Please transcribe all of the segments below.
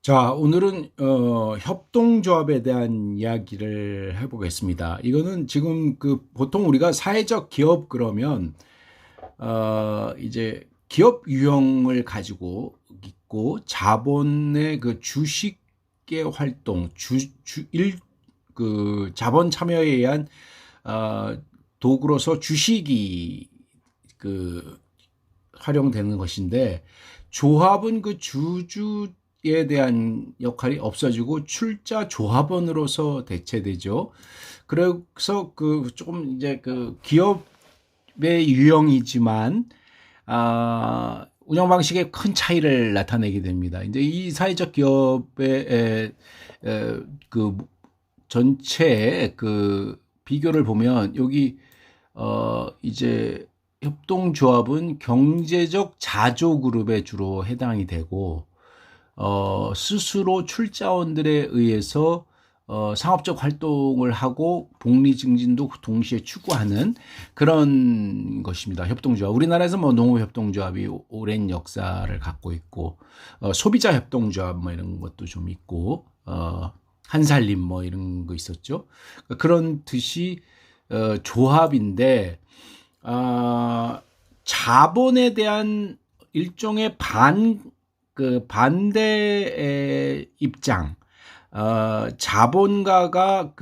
자, 오늘은 협동조합에 대한 이야기를 해보겠습니다. 이거는 지금 보통 우리가 사회적 기업 그러면 이제 기업 유형을 가지고 있고 자본의 그 주식의 활동, 자본 참여에 의한 도구로서 주식이 활용되는 것인데, 조합은 그 주주에 대한 역할이 없어지고 출자 조합원으로서 대체되죠. 그래서 조금 이제 기업의 유형이지만 운영 방식에 큰 차이를 나타내게 됩니다. 이제 이 사회적 기업의 그 전체 비교를 보면 여기 이제 협동조합은 경제적 자조 그룹에 주로 해당이 되고 스스로 출자원들에 의해서 상업적 활동을 하고 복리 증진도 동시에 추구하는 그런 것입니다. 협동조합. 우리나라에서 뭐 농업협동조합이 오랜 역사를 갖고 있고 소비자협동조합 뭐 이런 것도 좀 있고 한살림 뭐 이런 거 있었죠. 그런 듯이 조합인데 자본에 대한 일종의 반대의 입장, 자본가가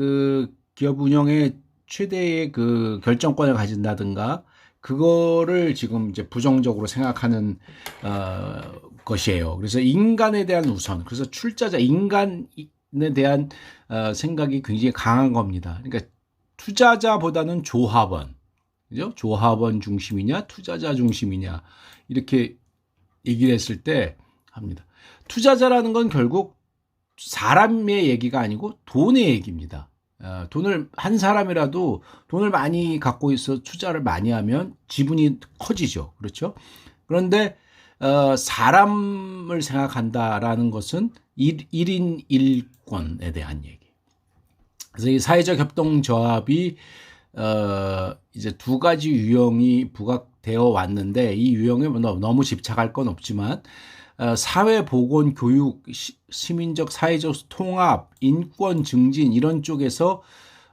기업 운영의 최대의 결정권을 가진다든가, 그거를 지금 이제 부정적으로 생각하는, 것이에요. 그래서 인간에 대한 우선, 그래서 출자자, 인간에 대한, 생각이 굉장히 강한 겁니다. 그러니까 투자자보다는 조합원, 그죠? 조합원 중심이냐, 투자자 중심이냐, 이렇게 얘기를 했을 때 합니다. 투자자라는 건 결국 사람의 얘기가 아니고 돈의 얘기입니다. 한 사람이라도 돈을 많이 갖고 있어 투자를 많이 하면 지분이 커지죠. 그렇죠? 그런데, 사람을 생각한다라는 것은 1인 1권에 대한 얘기. 그래서 이 사회적 협동조합이 이제 두 가지 유형이 부각되어 왔는데, 이 유형에 너무 집착할 건 없지만 사회 보건, 교육, 시민적 사회적 통합, 인권 증진 이런 쪽에서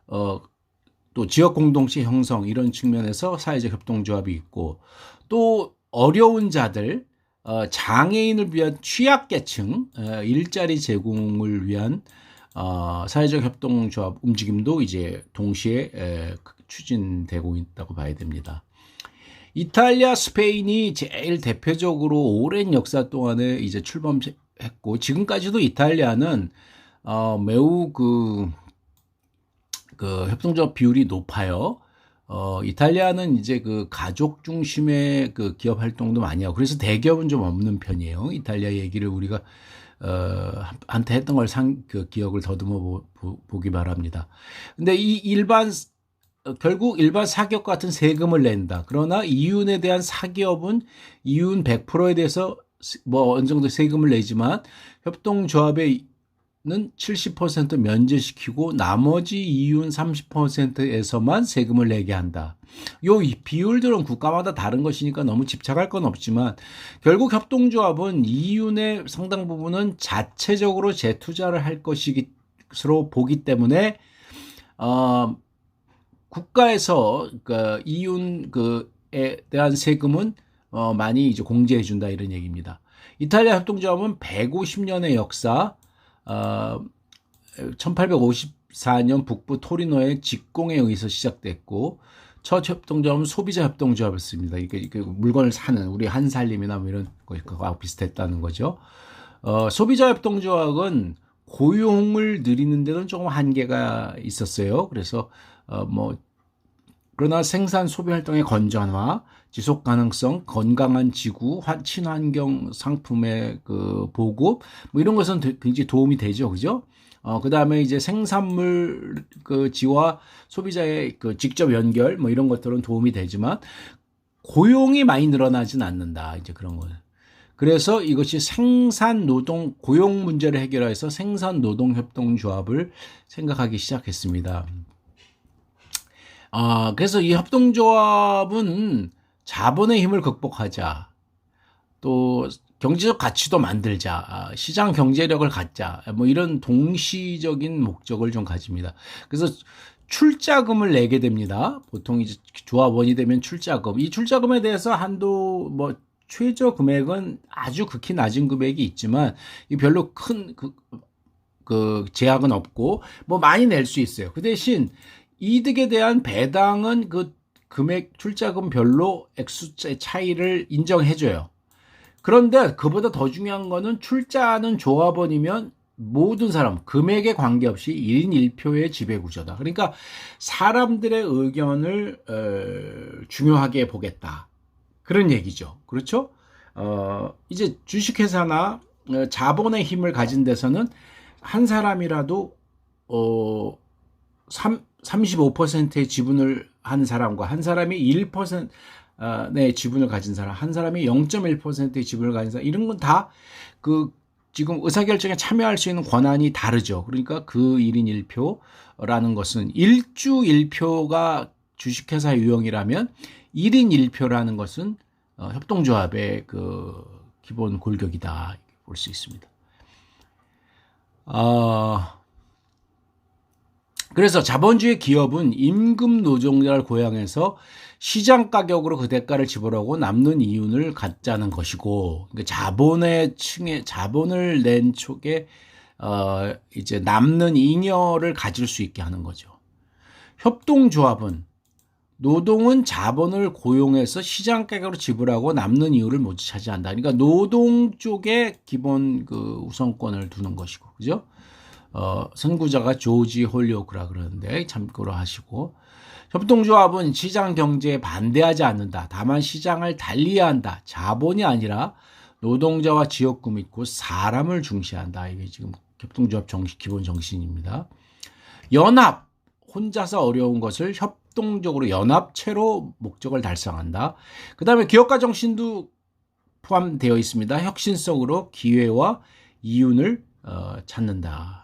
또 지역 공동체 형성 이런 측면에서 사회적 협동조합이 있고, 또 어려운 자들, 장애인을 위한 취약계층 일자리 제공을 위한 사회적 협동조합 움직임도 이제 동시에 추진되고 있다고 봐야 됩니다. 이탈리아, 스페인이 제일 대표적으로 오랜 역사 동안에 이제 출범했고, 지금까지도 이탈리아는 매우 협동조합 비율이 높아요. 이탈리아는 이제 가족 중심의 기업 활동도 많이 하고, 그래서 대기업은 좀 없는 편이에요. 이탈리아 얘기를 우리가 한테 했던 걸 기억을 더듬어 보기 바랍니다. 근데 결국 일반 사기업 같은 세금을 낸다. 그러나 이윤에 대한 사기업은 이윤 100%에 대해서 뭐 어느 정도 세금을 내지만, 협동조합에는 70% 면제시키고 나머지 이윤 30%에서만 세금을 내게 한다. 요 비율들은 국가마다 다른 것이니까 너무 집착할 건 없지만, 결국 협동조합은 이윤의 상당 부분은 자체적으로 재투자를 할 것으로 보기 때문에 국가에서 이윤에 대한 세금은 많이 이제 공제해 준다 이런 얘기입니다. 이탈리아 협동조합은 150년의 역사, 1854년 북부 토리노의 직공에 의해서 시작됐고, 첫 협동조합은 소비자 협동조합이었습니다. 이게 물건을 사는 우리 한살림이나 뭐 이런 거하고 비슷했다는 거죠. 소비자 협동조합은 고용을 늘리는 데는 조금 한계가 있었어요. 그래서 그러나 생산 소비 활동의 건전화, 지속 가능성, 건강한 지구, 친환경 상품의 보급, 뭐 이런 것은 굉장히 도움이 되죠. 그죠? 그 다음에 이제 생산물 지와 소비자의 직접 연결, 뭐 이런 것들은 도움이 되지만, 고용이 많이 늘어나진 않는다. 이제 그런 거예요. 그래서 이것이 생산 노동, 고용 문제를 해결해서 생산 노동 협동조합을 생각하기 시작했습니다. 그래서 이 협동조합은 자본의 힘을 극복하자, 또 경제적 가치도 만들자, 시장 경제력을 갖자, 뭐 이런 동시적인 목적을 좀 가집니다. 그래서 출자금을 내게 됩니다. 보통 이제 조합원이 되면 출자금. 이 출자금에 대해서 한도 뭐 최저 금액은 아주 극히 낮은 금액이 있지만 이 별로 큰 그 제약은 없고 뭐 많이 낼 수 있어요. 그 대신 이득에 대한 배당은 그 금액 출자금별로 액수의 차이를 인정해줘요. 그런데 그보다 더 중요한 거는 출자하는 조합원이면 모든 사람 금액에 관계없이 1인 1표의 지배구조다. 그러니까 사람들의 의견을 중요하게 보겠다. 그런 얘기죠. 그렇죠? 이제 주식회사나 자본의 힘을 가진 데서는 한 사람이라도 35%의 지분을 한 사람과 한 사람이 1%의 지분을 가진 사람, 한 사람이 0.1%의 지분을 가진 사람, 이런 건 다 지금 의사결정에 참여할 수 있는 권한이 다르죠. 그러니까 그 1인 1표라는 것은 1주 1표가 주식회사 유형이라면 1인 1표라는 것은 협동조합의 그 기본 골격이다 볼 수 있습니다. 그래서 자본주의 기업은 임금 노동자를 고용해서 시장 가격으로 그 대가를 지불하고 남는 이윤을 갖자는 것이고, 그러니까 자본을 낸 쪽에 이제 남는 잉여를 가질 수 있게 하는 거죠. 협동조합은 노동은 자본을 고용해서 시장 가격으로 지불하고 남는 이유를 모두 차지한다. 그러니까 노동 쪽에 기본 그 우선권을 두는 것이고, 그죠? 선구자가 조지 홀리오크라 그러는데 참고로 하시고, 협동조합은 시장 경제에 반대하지 않는다. 다만 시장을 달리해야 한다. 자본이 아니라 노동자와 지역구 및 곧 사람을 중시한다. 이게 지금 협동조합 기본 정신입니다. 연합, 혼자서 어려운 것을 협동적으로 연합체로 목적을 달성한다. 그 다음에 기업가 정신도 포함되어 있습니다. 혁신성으로 기회와 이윤을 찾는다.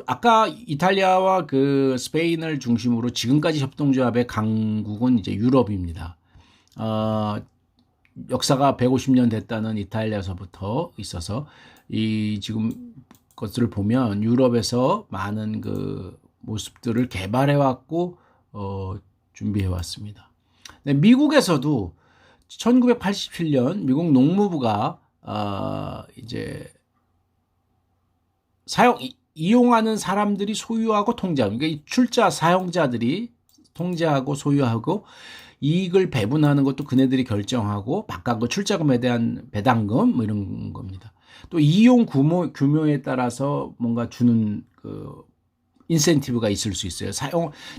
아까 이탈리아와 그 스페인을 중심으로 지금까지 협동조합의 강국은 이제 유럽입니다. 역사가 150년 됐다는 이탈리아서부터 있어서 이 지금 것들을 보면 유럽에서 많은 그 모습들을 개발해 왔고 준비해 왔습니다. 네, 미국에서도 1987년 미국 농무부가 이제 이용하는 사람들이 소유하고 통제하고, 그러니까 이 출자 사용자들이 통제하고 소유하고 이익을 배분하는 것도 그네들이 결정하고 바깥 출자금에 대한 배당금 뭐 이런 겁니다. 또 이용 규모에 따라서 뭔가 주는 그 인센티브가 있을 수 있어요.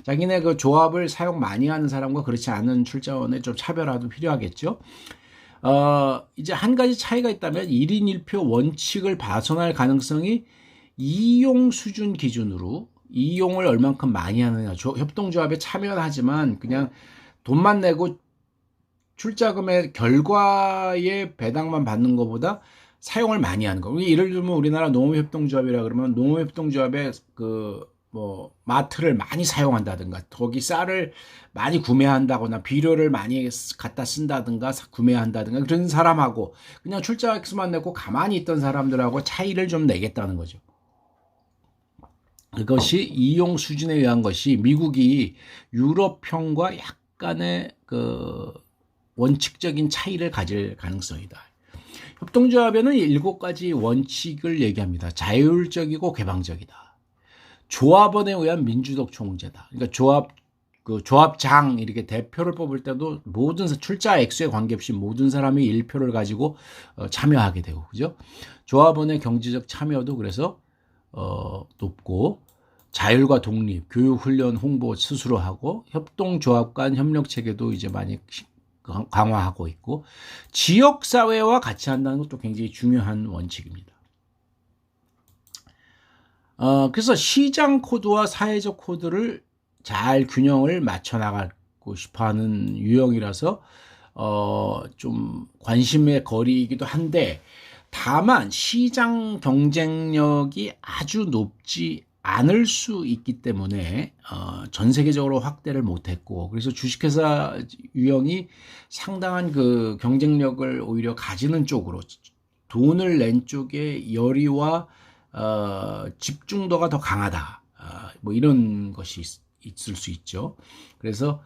자기네 그 조합을 사용 많이 하는 사람과 그렇지 않은 출자원의 좀 차별화도 필요하겠죠. 이제 한 가지 차이가 있다면 1인 1표 원칙을 벗어날 가능성이 이용 수준 기준으로 이용을 얼만큼 많이 하느냐. 협동조합에 참여는 하지만 그냥 돈만 내고 출자금의 결과의 배당만 받는 것보다 사용을 많이 하는 거. 예를 들면 우리나라 농업협동조합이라 그러면 농업협동조합에 마트를 많이 사용한다든가, 거기 쌀을 많이 구매한다거나 비료를 많이 갖다 쓴다든가 구매한다든가 그런 사람하고 그냥 출자 액수만 내고 가만히 있던 사람들하고 차이를 좀 내겠다는 거죠. 그것이 이용 수준에 의한 것이 미국이 유럽형과 약간의 그 원칙적인 차이를 가질 가능성이다. 협동조합에는 7가지 원칙을 얘기합니다. 자율적이고 개방적이다. 조합원에 의한 민주적 총재다. 그러니까 조합장 이렇게 대표를 뽑을 때도 모든 출자 액수에 관계없이 모든 사람이 1표를 가지고 참여하게 되고, 그죠? 조합원의 경제적 참여도 그래서 높고, 자율과 독립, 교육, 훈련, 홍보 스스로 하고, 협동조합 간 협력 체계도 이제 많이 강화하고 있고, 지역사회와 같이 한다는 것도 굉장히 중요한 원칙입니다. 그래서 시장 코드와 사회적 코드를 잘 균형을 맞춰 나가고 싶어 하는 유형이라서, 좀 관심의 거리이기도 한데, 다만 시장 경쟁력이 아주 높지 않을 수 있기 때문에 전 세계적으로 확대를 못했고, 그래서 주식회사 유형이 상당한 그 경쟁력을 오히려 가지는 쪽으로, 돈을 낸 쪽에 열의와 집중도가 더 강하다, 뭐 이런 것이 있을 수 있죠. 그래서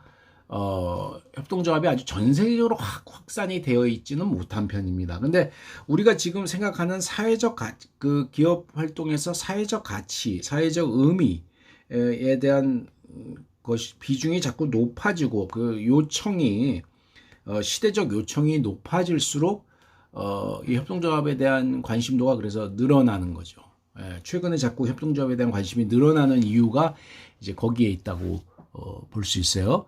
협동조합이 아주 전 세계적으로 확산이 되어 있지는 못한 편입니다. 근데 우리가 지금 생각하는 사회적 그 기업 활동에서 사회적 가치, 사회적 의미에 대한 것이 비중이 자꾸 높아지고, 그 요청이 시대적 요청이 높아질수록 이 협동조합에 대한 관심도가 그래서 늘어나는 거죠. 최근에 자꾸 협동조합에 대한 관심이 늘어나는 이유가 이제 거기에 있다고 볼 수 있어요.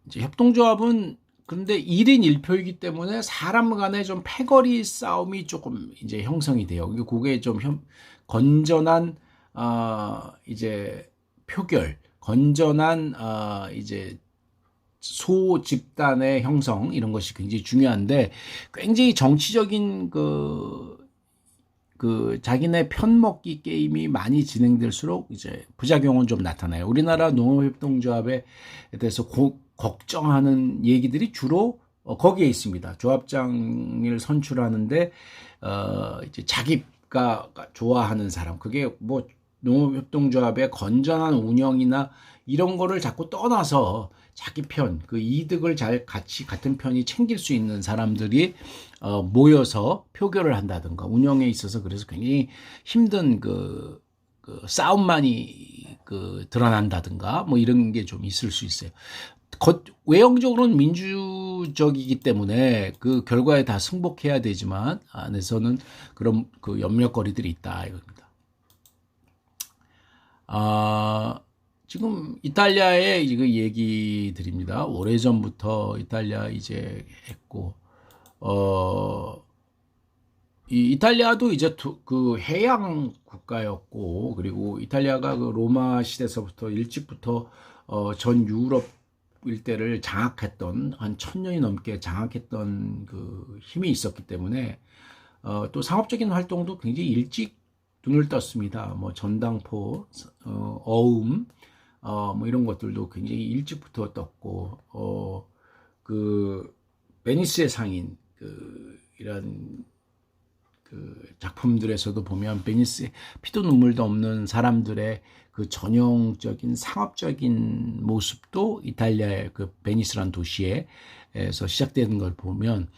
이제 협동조합은 근데 1인 1표이기 때문에 사람 간의 좀 패거리 싸움이 조금 이제 형성이 돼요. 그게 좀 건전한, 이제 표결, 건전한, 이제 소 집단의 형성, 이런 것이 굉장히 중요한데, 굉장히 정치적인 자기네 편먹기 게임이 많이 진행될수록 이제 부작용은 좀 나타나요. 우리나라 농업협동조합에 대해서 걱정하는 얘기들이 주로 거기에 있습니다. 조합장을 선출하는데 이제 자기가 좋아하는 사람, 그게 뭐 농업협동조합의 건전한 운영이나 이런 거를 자꾸 떠나서 자기 편, 그 이득을 같은 편이 챙길 수 있는 사람들이 모여서 표결을 한다든가, 운영에 있어서 그래서 굉장히 힘든 그 싸움만이 드러난다든가, 뭐 이런 게 좀 있을 수 있어요. 외형적으로는 민주적이기 때문에 그 결과에 다 승복해야 되지만 안에서는 그런 그 염려거리들이 있다 이겁니다. 지금 이탈리아의 그 얘기 드립니다. 오래전부터 이탈리아 이제 했고, 이 이탈리아도 이제 그 해양 국가였고, 그리고 이탈리아가 그 로마 시대서부터 일찍부터 전 유럽 일대를 장악했던, 한 1000년이 넘게 장악했던 그 힘이 있었기 때문에 또 상업적인 활동도 굉장히 일찍 눈을 떴습니다. 뭐 전당포, 어음, 뭐 이런 것들도 굉장히 일찍부터 떴고, 그 베니스의 상인, 이런 그 작품들에서도 보면 베니스의 피도 눈물도 없는 사람들의 그 전형적인 상업적인 모습도 이탈리아의 그 베니스란 도시에서 시작되는 걸 보면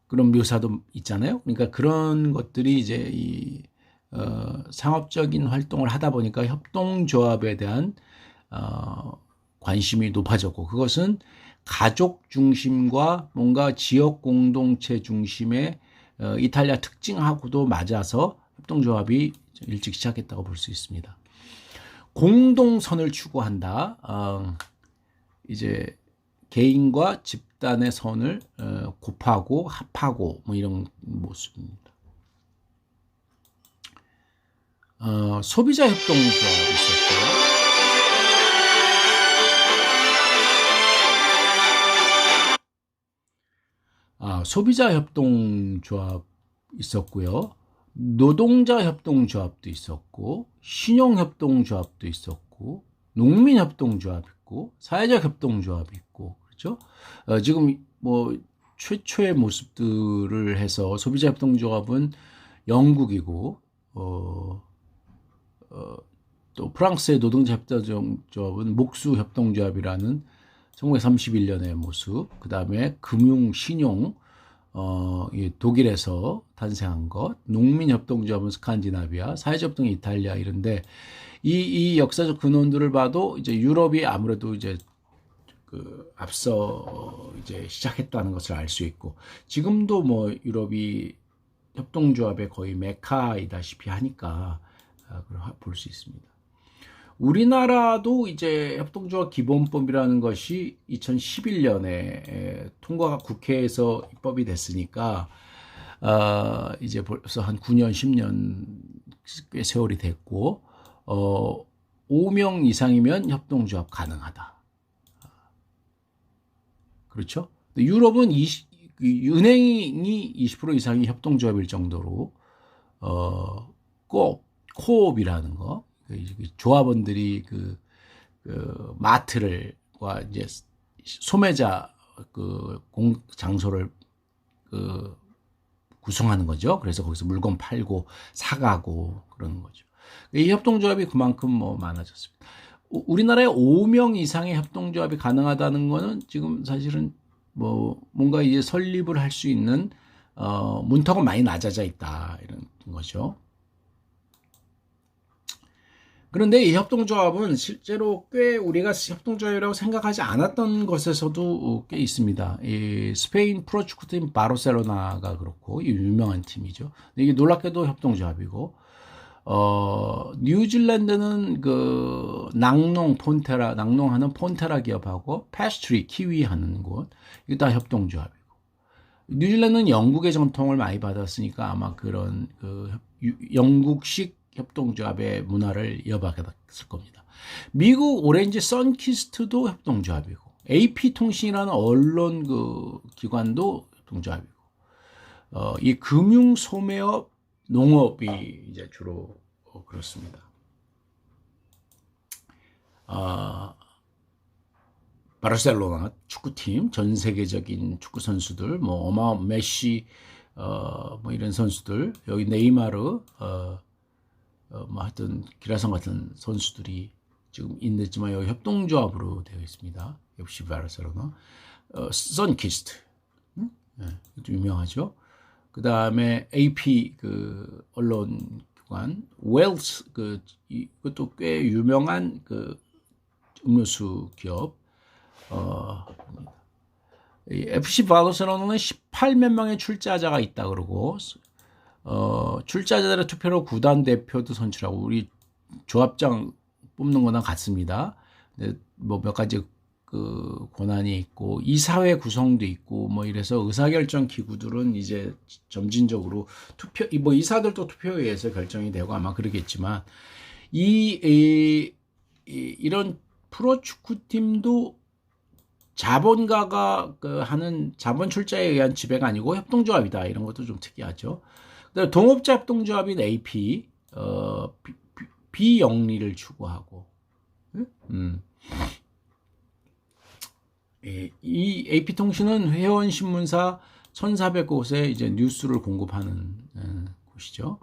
그런 묘사도 있잖아요. 그러니까 그런 것들이 이제 이 상업적인 활동을 하다 보니까 협동조합에 대한 관심이 높아졌고, 그것은 가족 중심과 뭔가 지역 공동체 중심의 이탈리아 특징하고도 맞아서 협동조합이 일찍 시작했다고 볼 수 있습니다. 공동선을 추구한다. 이제 개인과 집단의 선을 곱하고 합하고 뭐 이런 모습입니다. 소비자 협동조합이 있었고요. 소비자 협동조합 있었고요. 노동자 협동조합도 있었고, 신용 협동조합도 있었고, 농민 협동조합 있고, 사회적 협동조합이 있고, 그렇죠? 지금 뭐 최초의 모습들을 해서 소비자 협동조합은 영국이고, 또 프랑스의 노동자 협동조합은 목수 협동조합이라는 1931년의 모습, 그 다음에 금융, 신용, 독일에서 탄생한 것, 농민협동조합은 스칸디나비아, 사회협동은 이탈리아 이런데, 이 역사적 근원들을 봐도 이제 유럽이 아무래도 이제 앞서 이제 시작했다는 것을 알 수 있고, 지금도 뭐 유럽이 협동조합의 거의 메카이다시피 하니까 볼 수 있습니다. 우리나라도 이제 협동조합 기본법이라는 것이 2011년에 통과가 국회에서 입법이 됐으니까 이제 벌써 한 9년, 10년 꽤 세월이 됐고 5명 이상이면 협동조합 가능하다. 그렇죠? 유럽은 은행이 20% 이상이 협동조합일 정도로 코옵이라는 거, 조합원들이 마트를과 이제 소매자 장소를 구성하는 거죠. 그래서 거기서 물건 팔고 사가고 그러는 거죠. 이 협동조합이 그만큼 많아졌습니다. 우리나라에 5명 이상의 협동조합이 가능하다는 거는 지금 사실은 뭔가 이제 설립을 할 수 있는 문턱은 많이 낮아져 있다 이런 거죠. 그런데 이 협동조합은 실제로 꽤 우리가 협동조합이라고 생각하지 않았던 것에서도 꽤 있습니다. 이 스페인 프로축구팀 바르셀로나가 그렇고 유명한 팀이죠. 이게 놀랍게도 협동조합이고 뉴질랜드는 낭농하는 폰테라 기업하고 패스트리 키위 하는 곳 이게 다 협동조합이고 뉴질랜드는 영국의 전통을 많이 받았으니까 아마 그런 영국식 협동조합의 문화를 이어받았을 겁니다. 미국 오렌지 선키스트도 협동조합이고 AP통신이라는 언론 기관도 협동조합이고 이 금융 소매업 농업이 이제 주로 그렇습니다. 바르셀로나 축구팀 전 세계적인 축구 선수들 메시 이런 선수들 여기 네이마르 하여튼 기라성 같은 선수들이 지금 있지만 여기 협동조합으로 되어 있습니다. 역시 바르셀로나 선키스트 좀 유명하죠. 그 다음에 AP 언론 기관 웰스 이것도 꽤 유명한 음료수 기업 FC 바르셀로나는 18몇 명의 출자자가 있다 그러고 출자자들의 투표로 구단 대표도 선출하고 우리 조합장 뽑는 거나 같습니다. 몇 가지 권한이 있고 이사회 구성도 있고 이래서 의사결정 기구들은 이제 점진적으로 이사들도 투표에 의해서 결정이 되고 아마 그러겠지만 이런 프로축구팀도 자본가가 하는 자본 출자에 의한 지배가 아니고 협동조합이다 이런 것도 좀 특이하죠. 동업자 협동조합인 AP 비영리를 추구하고 이 AP통신은 회원 신문사 1,400곳에 이제 뉴스를 공급하는 곳이죠.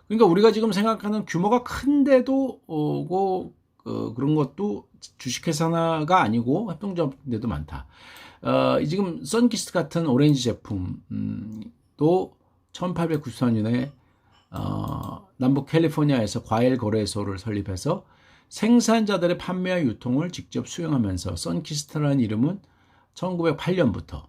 그러니까 우리가 지금 생각하는 규모가 큰데도 그런 것도 주식회사가 아니고 협동조합인데도 많다. 지금 선키스트 같은 오렌지 제품도 1894년에 남북 캘리포니아에서 과일 거래소를 설립해서 생산자들의 판매와 유통을 직접 수행하면서 선키스트라는 이름은 1908년부터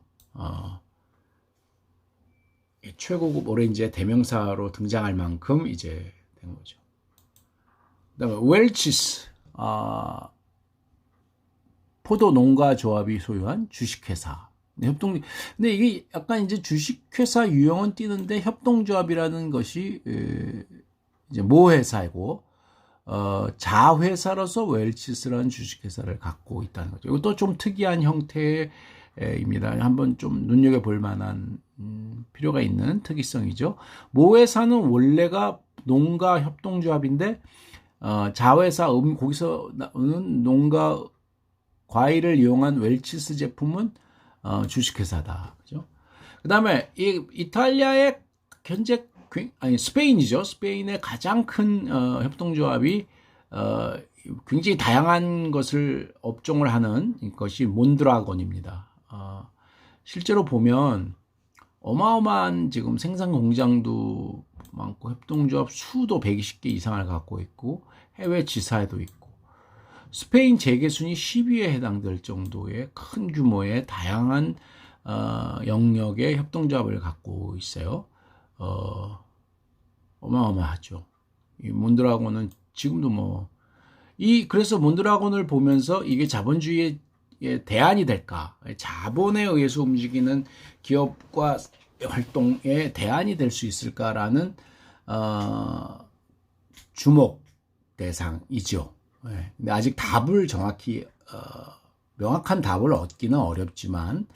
최고급 오렌지의 대명사로 등장할 만큼 이제 된 거죠. 그다음에 웰치스 포도 농가 조합이 소유한 주식회사. 근데 이게 약간 이제 주식회사 유형은 띄는데 협동조합이라는 것이 이제 모회사이고 자회사로서 웰치스라는 주식회사를 갖고 있다는 거죠. 이것도 좀 특이한 형태입니다. 한번 좀 눈여겨볼 만한 필요가 있는 특이성이죠. 모회사는 원래가 농가 협동조합인데 자회사 거기서 나오는 농가 과일을 이용한 웰치스 제품은 주식회사다. 그죠? 그 다음에 이탈리아의 현재 스페인이죠. 스페인의 가장 큰 협동조합이 굉장히 다양한 업종을 하는 것이 몬드라곤입니다. 실제로 보면 어마어마한 지금 생산 공장도 많고 협동조합 수도 120개 이상을 갖고 있고 해외 지사에도 있고 스페인 재계순위 10위에 해당될 정도의 큰 규모의 다양한 영역의 협동조합을 갖고 있어요. 어마어마하죠. 이 몬드라곤은 지금도 그래서 몬드라곤을 보면서 이게 자본주의의 대안이 될까? 자본에 의해서 움직이는 기업과 활동의 대안이 될 수 있을까라는 주목 대상이죠. 근데 아직 답을 정확히 명확한 답을 얻기는 어렵지만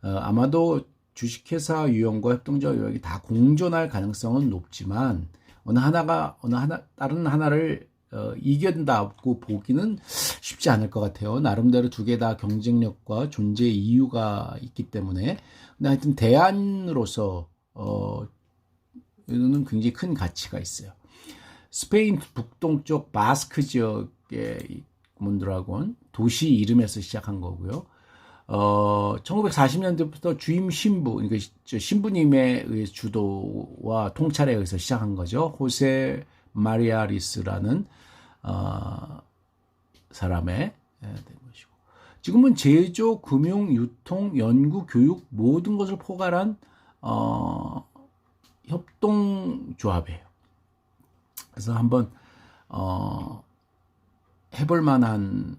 아마도 주식회사 유형과 협동조합 유형이 다 공존할 가능성은 높지만 다른 하나를 이겨낸다고 보기는 쉽지 않을 것 같아요. 나름대로 두 개 다 경쟁력과 존재 이유가 있기 때문에. 근데 하여튼 대안으로서 이거는 굉장히 큰 가치가 있어요. 스페인 북동쪽 바스크 지역의 몬드라곤 도시 이름에서 시작한 거고요. 1940년대부터 주임 신부, 그러니까 신부님에 의해 주도와 통찰에 의해서 시작한 거죠. 호세 마리아리스라는 사람의 된 것이고, 지금은 제조, 금융, 유통, 연구, 교육 모든 것을 포괄한 협동조합이에요. 그래서 한번 해볼 만한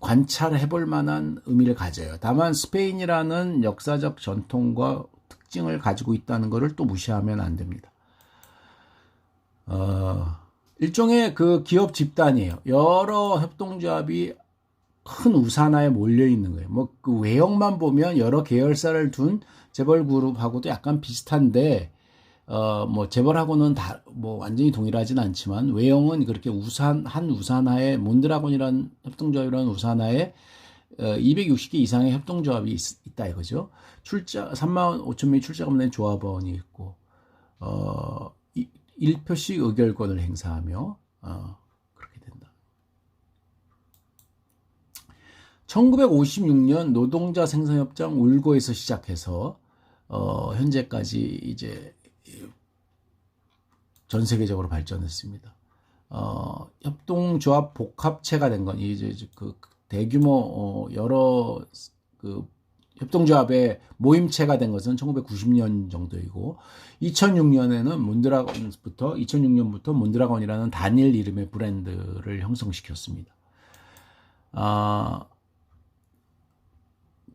관찰해볼 만한 의미를 가져요. 다만 스페인이라는 역사적 전통과 특징을 가지고 있다는 것을 또 무시하면 안 됩니다. 일종의 그 기업 집단이에요. 여러 협동조합이 큰 우산하에 몰려 있는 거예요. 뭐 그 외형만 보면 여러 계열사를 둔 재벌 그룹하고도 약간 비슷한데, 뭐 재벌하고는 뭐 완전히 동일하진 않지만 외형은 그렇게 한 우산하에 몬드라곤이라는 협동조합이라는 우산하에 260개 이상의 협동조합이 있다 이거죠. 35,000명의 출자금 낸 조합원이 있고 1표씩 의결권을 행사하며 그렇게 된다. 1956년 노동자 생산협정 울고에서 시작해서 현재까지 이제 전 세계적으로 발전했습니다. 협동조합 복합체가 된 건 이제 그 대규모 여러 그 협동조합의 모임체가 된 것은 1990년 정도이고 2006년부터 몬드라곤이라는 단일 이름의 브랜드를 형성시켰습니다.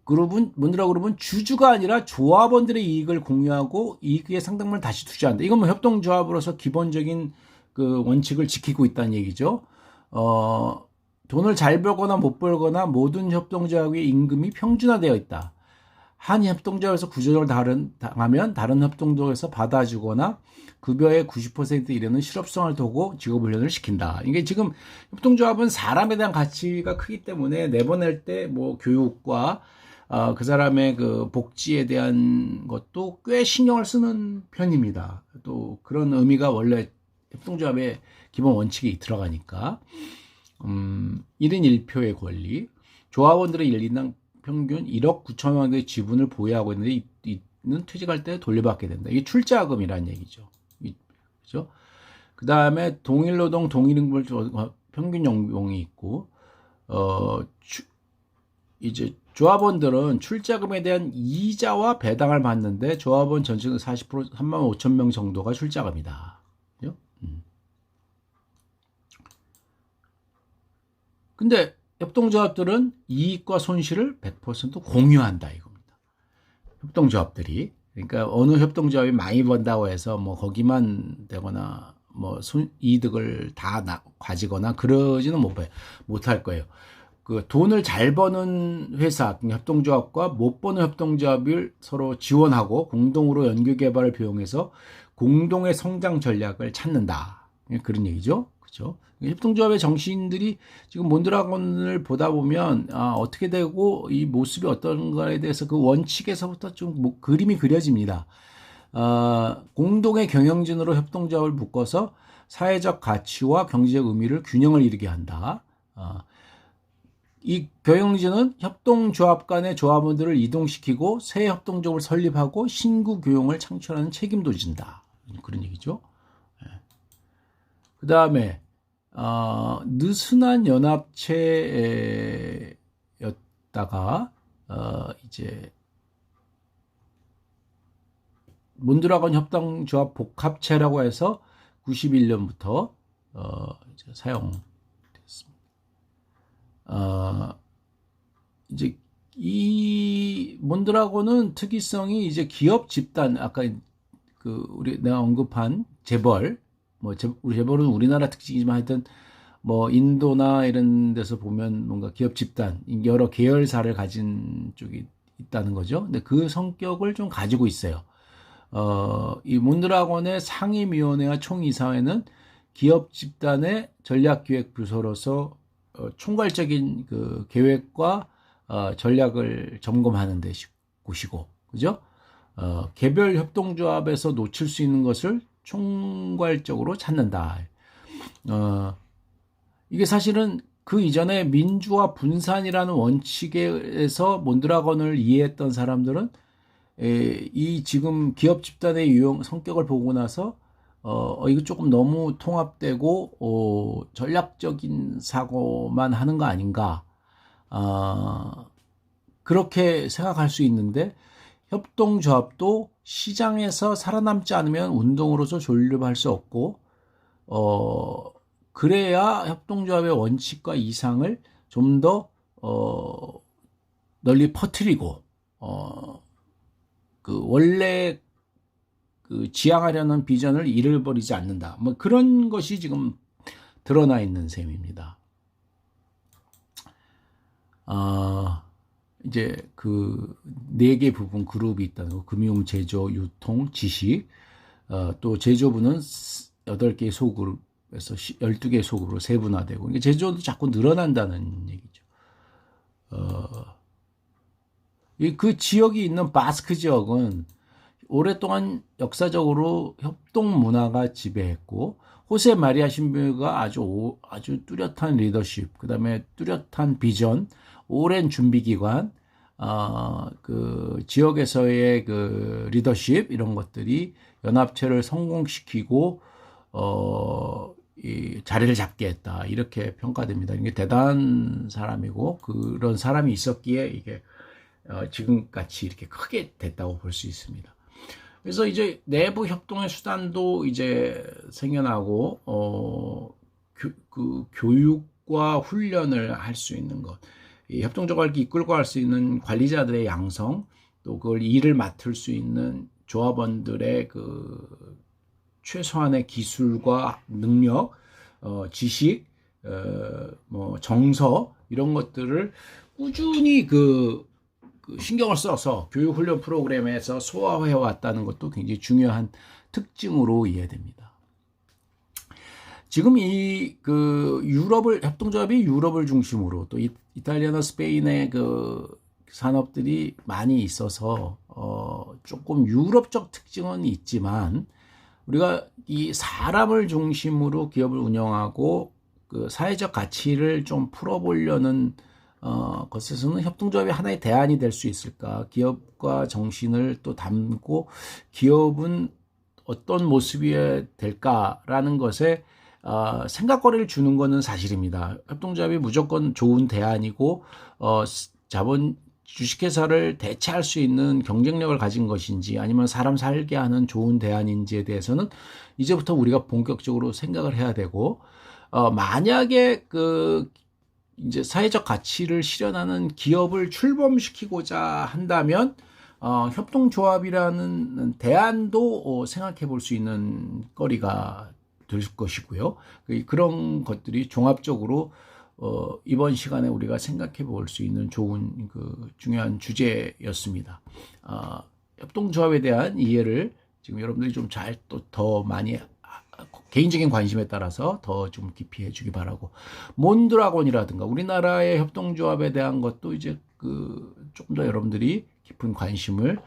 몬드라곤 그룹은 주주가 아니라 조합원들의 이익을 공유하고 이익의 상당분을 다시 투자한다. 이건 뭐 협동조합으로서 기본적인 그 원칙을 지키고 있다는 얘기죠. 돈을 잘 벌거나 못 벌거나 모든 협동조합의 임금이 평준화되어 있다. 한 협동조합에서 구조조정을 당하면 다른 협동조합에서 받아주거나 급여의 90% 이르는 실업성을 두고 직업훈련을 시킨다. 이게 지금 협동조합은 사람에 대한 가치가 크기 때문에 내보낼 때 뭐 교육과 그 사람의 그 복지에 대한 것도 꽤 신경을 쓰는 편입니다. 또 그런 의미가 원래 협동조합의 기본 원칙에 들어가니까 1인 1표의 권리, 조합원들의 1인당 평균 1억 9천만 원의 지분을 보유하고 있는데 이는 퇴직할 때 돌려받게 된다. 이게 출자금이라는 얘기죠. 그렇죠? 그 다음에 동일노동 동일임금 평균 연봉이 있고 이제 조합원들은 출자금에 대한 이자와 배당을 받는데 조합원 전체는 40% 35,000명 정도가 출자금이다. 그죠? 근데 협동조합들은 이익과 손실을 100% 공유한다 이겁니다. 협동조합들이. 그러니까 어느 협동조합이 많이 번다고 해서 뭐 거기만 되거나 뭐 이득을 다 가지거나 그러지는 못할 거예요. 그 돈을 잘 버는 회사, 협동조합과 못 버는 협동조합을 서로 지원하고 공동으로 연구 개발을 비용해서 공동의 성장 전략을 찾는다. 그런 얘기죠. 그렇죠? 협동조합의 정신들이 지금 몬드라곤을 보다 보면 어떻게 되고 이 모습이 어떤가에 대해서 그 원칙에서부터 좀 그림이 그려집니다. 공동의 경영진으로 협동조합을 묶어서 사회적 가치와 경제적 의미를 균형을 이루게 한다. 이 경영진은 협동조합 간의 조합원들을 이동시키고 새 협동조합을 설립하고 신구 교용을 창출하는 책임도 진다. 그런 얘기죠. 그 다음에 느슨한 연합체였다가 이제 몬드라곤 협동조합 복합체라고 해서 91년부터 이제 사용됐습니다. 이제 이 몬드라곤은 특이성이 이제 기업 집단, 아까 내가 언급한 재벌, 우리 재벌은 우리나라 특징이지만 하여튼 뭐 인도나 이런 데서 보면 뭔가 기업 집단, 여러 계열사를 가진 쪽이 있다는 거죠. 근데 그 성격을 좀 가지고 있어요. 이 몬드라곤의 상임위원회와 총이사회는 기업 집단의 전략기획부서로서 총괄적인 그 계획과 전략을 점검하는 곳이고, 그죠? 개별 협동조합에서 놓칠 수 있는 것을 총괄적으로 찾는다. 이게 사실은 그 이전에 민주화 분산이라는 원칙에서 몬드라곤을 이해했던 사람들은 이 지금 기업 집단의 유형 성격을 보고 나서 이거 조금 너무 통합되고 전략적인 사고만 하는 거 아닌가, 그렇게 생각할 수 있는데, 협동조합도 시장에서 살아남지 않으면 운동으로서 존립할 수 없고, 그래야 협동조합의 원칙과 이상을 좀 더 널리 퍼뜨리고 그 원래 그 지향하려는 비전을 잃어버리지 않는다. 뭐 그런 것이 지금 드러나 있는 셈입니다. 이제 그 네 개 부분 그룹이 있다는 거. 금융, 제조, 유통, 지식. 또 제조부는 8개의 소그룹에서 12개의 소그룹으로 세분화되고, 제조도 자꾸 늘어난다는 얘기죠. 그 지역이 있는 바스크 지역은 오랫동안 역사적으로 협동 문화가 지배했고, 호세 마리아 신부가 아주 뚜렷한 리더십, 그 다음에 뚜렷한 비전, 오랜 준비 기간, 그 지역에서의 그 리더십, 이런 것들이 연합체를 성공시키고 이 자리를 잡게 했다, 이렇게 평가됩니다. 이게 대단한 사람이고, 그런 사람이 있었기에 이게 지금같이 이렇게 크게 됐다고 볼 수 있습니다. 그래서 이제 내부 협동의 수단도 이제 생겨나고, 그 교육과 훈련을 할 수 있는 것, 이 협동조합을 이끌고 갈 수 있는 관리자들의 양성, 또 그걸 일을 맡을 수 있는 조합원들의 그 최소한의 기술과 능력, 지식, 뭐 정서, 이런 것들을 꾸준히 그 신경을 써서 교육훈련 프로그램에서 소화해 왔다는 것도 굉장히 중요한 특징으로 이해됩니다. 지금 그 협동조합이 유럽을 중심으로, 또 이탈리아나 스페인의 그 산업들이 많이 있어서 조금 유럽적 특징은 있지만, 우리가 이 사람을 중심으로 기업을 운영하고 그 사회적 가치를 좀 풀어보려는 것에서는 협동조합이 하나의 대안이 될 수 있을까? 기업과 정신을 또 담고 기업은 어떤 모습이 될까라는 것에 생각거리를 주는 것은 사실입니다. 협동조합이 무조건 좋은 대안이고 주식회사를 대체할 수 있는 경쟁력을 가진 것인지, 아니면 사람 살게 하는 좋은 대안인지에 대해서는 이제부터 우리가 본격적으로 생각을 해야 되고, 만약에 이제 사회적 가치를 실현하는 기업을 출범시키고자 한다면 협동조합이라는 대안도 생각해 볼 수 있는 거리가 될 것이고요. 그런 것들이 종합적으로 이번 시간에 우리가 생각해 볼 수 있는 좋은 중요한 주제였습니다. 협동조합에 대한 이해를 지금 여러분들이 좀 잘 또 더 많이 개인적인 관심에 따라서 더 좀 깊이 해주기 바라고, 몬드라곤이라든가 우리나라의 협동조합에 대한 것도 이제 조금 더 여러분들이 깊은 관심을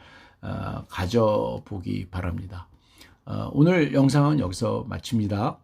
가져보기 바랍니다. 오늘 영상은 여기서 마칩니다.